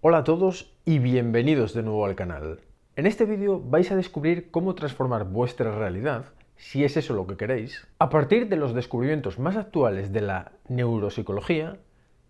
Hola a todos y bienvenidos de nuevo al canal. En este vídeo vais a descubrir cómo transformar vuestra realidad, si es eso lo que queréis, a partir de los descubrimientos más actuales de la neuropsicología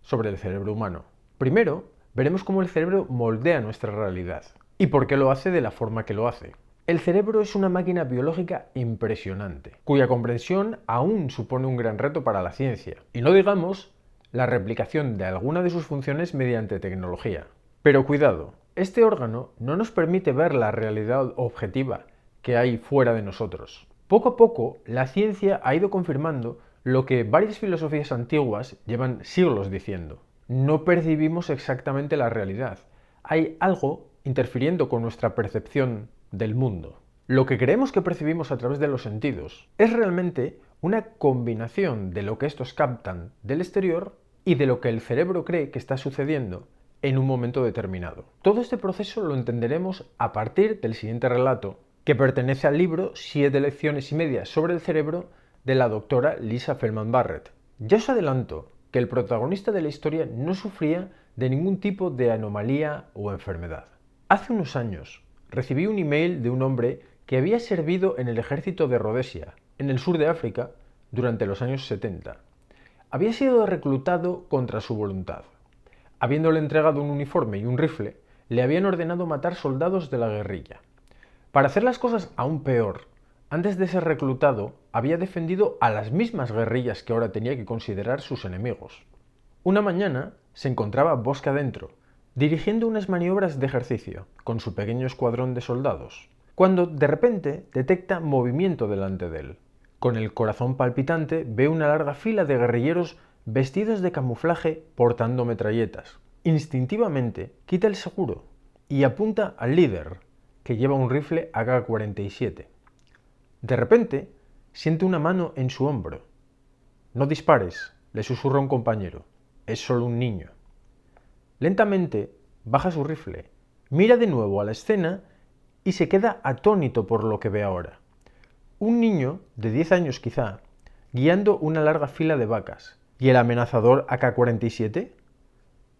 sobre el cerebro humano. Primero, veremos cómo el cerebro moldea nuestra realidad y por qué lo hace de la forma que lo hace. El cerebro es una máquina biológica impresionante, cuya comprensión aún supone un gran reto para la ciencia, y no digamos la replicación de alguna de sus funciones mediante tecnología. Pero cuidado, este órgano no nos permite ver la realidad objetiva que hay fuera de nosotros. Poco a poco, la ciencia ha ido confirmando lo que varias filosofías antiguas llevan siglos diciendo. No percibimos exactamente la realidad. Hay algo interfiriendo con nuestra percepción del mundo. Lo que creemos que percibimos a través de los sentidos es realmente una combinación de lo que estos captan del exterior y de lo que el cerebro cree que está sucediendo en un momento determinado. Todo este proceso lo entenderemos a partir del siguiente relato, que pertenece al libro 7 lecciones y media sobre el cerebro de la doctora Lisa Feldman Barrett. Ya os adelanto que el protagonista de la historia no sufría de ningún tipo de anomalía o enfermedad. Hace unos años recibí un email de un hombre que había servido en el ejército de Rhodesia, en el sur de África, durante los años 70. Había sido reclutado contra su voluntad. Habiéndole entregado un uniforme y un rifle, le habían ordenado matar soldados de la guerrilla. Para hacer las cosas aún peor, antes de ser reclutado, había defendido a las mismas guerrillas que ahora tenía que considerar sus enemigos. Una mañana se encontraba bosque adentro, dirigiendo unas maniobras de ejercicio con su pequeño escuadrón de soldados, cuando de repente detecta movimiento delante de él. Con el corazón palpitante ve una larga fila de guerrilleros vestidos de camuflaje portando metralletas. Instintivamente quita el seguro y apunta al líder, que lleva un rifle AK-47. De repente siente una mano en su hombro. No dispares, le susurra un compañero. Es solo un niño. Lentamente baja su rifle, mira de nuevo a la escena y se queda atónito por lo que ve ahora. Un niño, de 10 años quizá, guiando una larga fila de vacas. ¿Y el amenazador AK-47?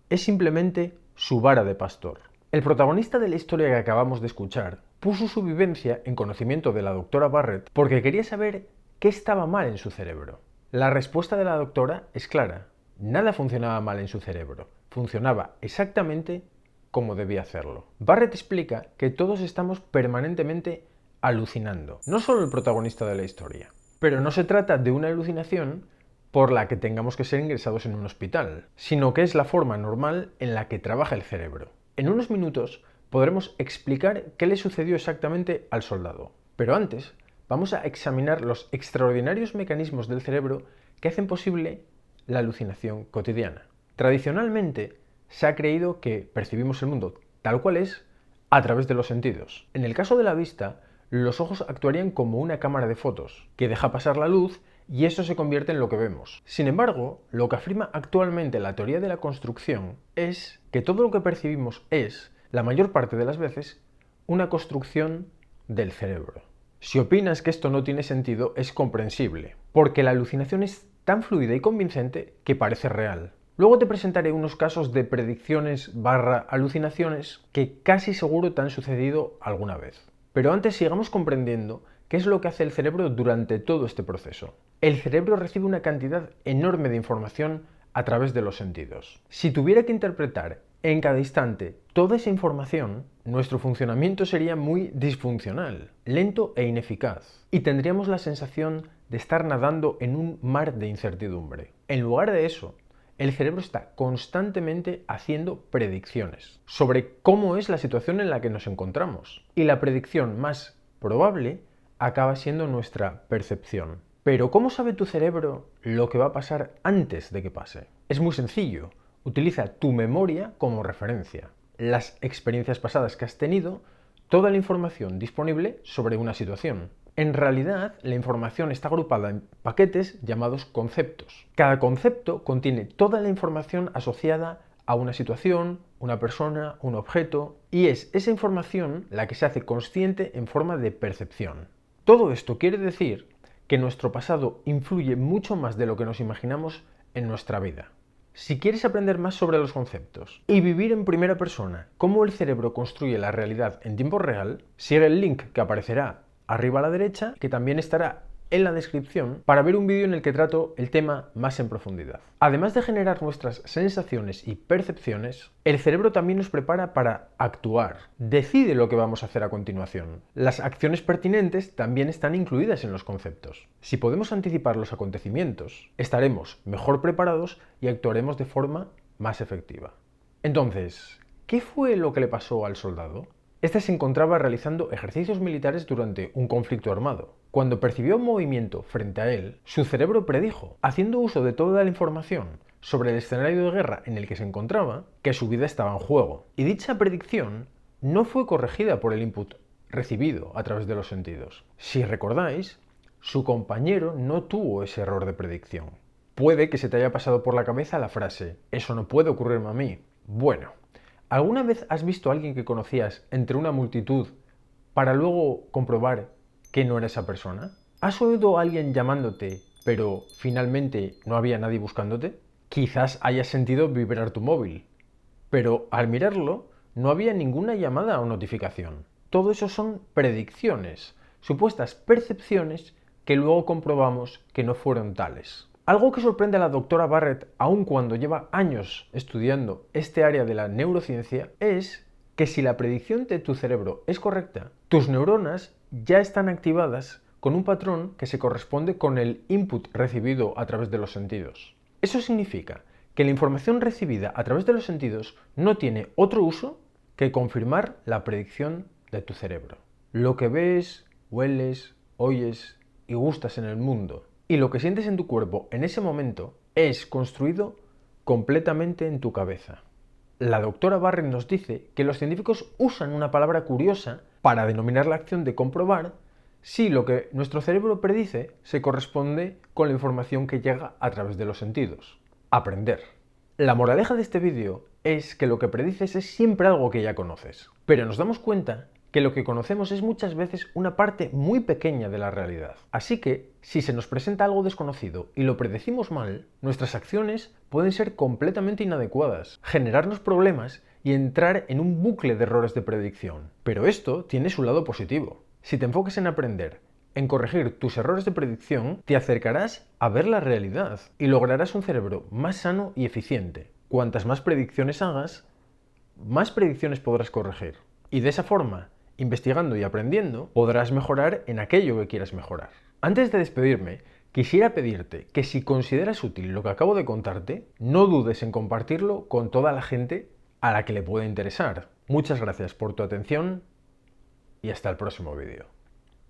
Es simplemente su vara de pastor. El protagonista de la historia que acabamos de escuchar puso su vivencia en conocimiento de la doctora Barrett porque quería saber qué estaba mal en su cerebro. La respuesta de la doctora es clara. Nada funcionaba mal en su cerebro. Funcionaba exactamente como debía hacerlo. Barrett explica que todos estamos permanentemente alucinando, no solo el protagonista de la historia. Pero no se trata de una alucinación por la que tengamos que ser ingresados en un hospital, sino que es la forma normal en la que trabaja el cerebro. En unos minutos podremos explicar qué le sucedió exactamente al soldado. Pero antes, vamos a examinar los extraordinarios mecanismos del cerebro que hacen posible la alucinación cotidiana. Tradicionalmente, se ha creído que percibimos el mundo tal cual es a través de los sentidos. En el caso de la vista, los ojos actuarían como una cámara de fotos, que deja pasar la luz y eso se convierte en lo que vemos. Sin embargo, lo que afirma actualmente la teoría de la construcción es que todo lo que percibimos es, la mayor parte de las veces, una construcción del cerebro. Si opinas que esto no tiene sentido, es comprensible, porque la alucinación es tan fluida y convincente que parece real. Luego te presentaré unos casos de predicciones / alucinaciones que casi seguro te han sucedido alguna vez. Pero antes sigamos comprendiendo qué es lo que hace el cerebro durante todo este proceso. El cerebro recibe una cantidad enorme de información a través de los sentidos. Si tuviera que interpretar en cada instante toda esa información, nuestro funcionamiento sería muy disfuncional, lento e ineficaz, y tendríamos la sensación de estar nadando en un mar de incertidumbre. En lugar de eso, el cerebro está constantemente haciendo predicciones sobre cómo es la situación en la que nos encontramos. Y la predicción más probable acaba siendo nuestra percepción. Pero ¿cómo sabe tu cerebro lo que va a pasar antes de que pase? Es muy sencillo. Utiliza tu memoria como referencia. Las experiencias pasadas que has tenido, toda la información disponible sobre una situación. En realidad, la información está agrupada en paquetes llamados conceptos. Cada concepto contiene toda la información asociada a una situación, una persona, un objeto, y es esa información la que se hace consciente en forma de percepción. Todo esto quiere decir que nuestro pasado influye mucho más de lo que nos imaginamos en nuestra vida. Si quieres aprender más sobre los conceptos y vivir en primera persona cómo el cerebro construye la realidad en tiempo real, sigue el link que aparecerá arriba a la derecha, que también estará en la descripción, para ver un vídeo en el que trato el tema más en profundidad. Además de generar nuestras sensaciones y percepciones, el cerebro también nos prepara para actuar. Decide lo que vamos a hacer a continuación. Las acciones pertinentes también están incluidas en los conceptos. Si podemos anticipar los acontecimientos, estaremos mejor preparados y actuaremos de forma más efectiva. Entonces, ¿qué fue lo que le pasó al soldado? Este se encontraba realizando ejercicios militares durante un conflicto armado. Cuando percibió un movimiento frente a él, su cerebro predijo, haciendo uso de toda la información sobre el escenario de guerra en el que se encontraba, que su vida estaba en juego. Y dicha predicción no fue corregida por el input recibido a través de los sentidos. Si recordáis, su compañero no tuvo ese error de predicción. Puede que se te haya pasado por la cabeza la frase, eso no puede ocurrirme a mí. Bueno, ¿alguna vez has visto a alguien que conocías entre una multitud para luego comprobar que no era esa persona? ¿Has oído a alguien llamándote, pero finalmente no había nadie buscándote? Quizás hayas sentido vibrar tu móvil, pero al mirarlo no había ninguna llamada o notificación. Todo eso son predicciones, supuestas percepciones que luego comprobamos que no fueron tales. Algo que sorprende a la doctora Barrett, aun cuando lleva años estudiando este área de la neurociencia, es que si la predicción de tu cerebro es correcta, tus neuronas ya están activadas con un patrón que se corresponde con el input recibido a través de los sentidos. Eso significa que la información recibida a través de los sentidos no tiene otro uso que confirmar la predicción de tu cerebro. Lo que ves, hueles, oyes y gustas en el mundo y lo que sientes en tu cuerpo en ese momento es construido completamente en tu cabeza. La doctora Barrett nos dice que los científicos usan una palabra curiosa para denominar la acción de comprobar si lo que nuestro cerebro predice se corresponde con la información que llega a través de los sentidos. Aprender. La moraleja de este vídeo es que lo que predices es siempre algo que ya conoces, pero nos damos cuenta que lo que conocemos es muchas veces una parte muy pequeña de la realidad. Así que, si se nos presenta algo desconocido y lo predecimos mal, nuestras acciones pueden ser completamente inadecuadas, generarnos problemas y entrar en un bucle de errores de predicción. Pero esto tiene su lado positivo. Si te enfocas en aprender, en corregir tus errores de predicción, te acercarás a ver la realidad y lograrás un cerebro más sano y eficiente. Cuantas más predicciones hagas, más predicciones podrás corregir. Y de esa forma, investigando y aprendiendo, podrás mejorar en aquello que quieras mejorar. Antes de despedirme, quisiera pedirte que si consideras útil lo que acabo de contarte, no dudes en compartirlo con toda la gente a la que le pueda interesar. Muchas gracias por tu atención y hasta el próximo vídeo.